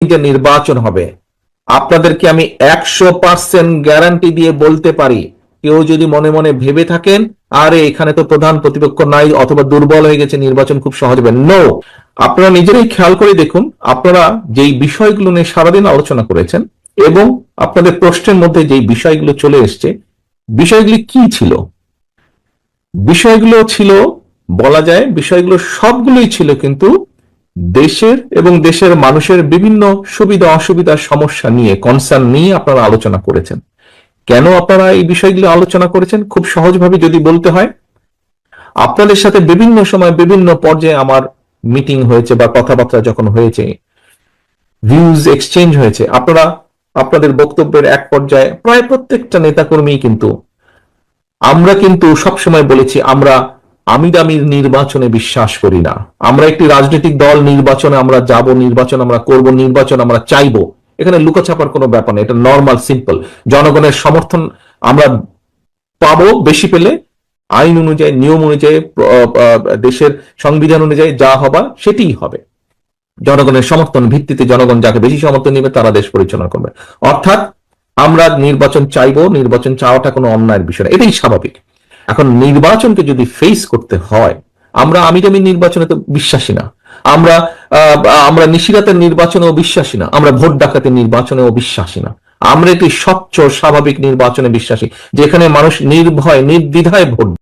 যে নির্বাচন হবে, আপনাদেরকে আমি 100% গ্যারান্টি দিয়ে বলতে পারি, কেউ যদি মনে মনে ভেবে থাকেন আরে এখানে তো প্রধান প্রতিপক্ষ নাই অথবা দুর্বল হয়ে গেছে, নির্বাচন খুব সহজ হবে, নো। আপনারা নিজেরাই খেয়াল করে দেখুন, আপনারা যেই বিষয়গুলো নিয়ে সারাদিন আলোচনা করেছেন এবং আপনাদের প্রশ্নের মধ্যে যেই বিষয়গুলো চলে এসছে, বিষয়গুলি কি ছিল? বিষয়গুলো ছিল, বলা যায় বিষয়গুলো সবগুলোই ছিল কিন্তু দেশের এবং দেশের মানুষের বিভিন্ন সুবিধা অসুবিধার সমস্যা নিয়ে, কনসার্ন নিয়ে আপনারা আলোচনা করেছেন। কেন আপনারা এই বিষয়গুলো আলোচনা করেছেন? খুব সহজভাবে যদি বলতে হয়, আপনাদের সাথে বিভিন্ন সময় বিভিন্ন পর্যায়ে আমার মিটিং হয়েছে বা কথাবার্তা যখন হয়েছে, ভিউজ এক্সচেঞ্জ হয়েছে, আপনারা আপনাদের বক্তব্যের এক পর্যায়ে প্রায় প্রত্যেকটা নেতাকর্মী আমরা কিন্তু সবসময় বলেছি আমরা আমি দামির নির্বাচনে বিশ্বাস করি না। আমরা একটি রাজনৈতিক দল, নির্বাচনে আমরা যাব, নির্বাচন আমরা করব, নির্বাচন আমরা চাইবো, এখানে লুকাছাপার কোনো ব্যাপার নেই, এটা নর্মাল সিম্পল। জনগণের সমর্থন আমরা পাবো, বেশি পেলে আইন অনুযায়ী, নিয়ম অনুযায়ী, দেশের সংবিধান অনুযায়ী যা হবার সেটিই হবে। জনগণের সমর্থন ভিত্তিতে জনগণ যাকে বেশি সমর্থন নেবে তারা দেশ পরিচালনা করবে। অর্থাৎ আমরা নির্বাচন চাইবো, নির্বাচন চাওয়াটা কোনো অন্যায়ের বিষয় না, এটাই স্বাভাবিক। এখন নির্বাচনকে যদি ফেস করতে হয়, আমরা আমি নির্বাচনে তো বিশ্বাসী না, আমরা আমরা নিশিরাতের নির্বাচনেও বিশ্বাসী না, আমরা ভোট ডাকাতের নির্বাচনেও বিশ্বাসী না। আমরা একটি স্বচ্ছ স্বাভাবিক নির্বাচনে বিশ্বাসী, যেখানে মানুষ নির্ভয় নির্দ্বিধায় ভোট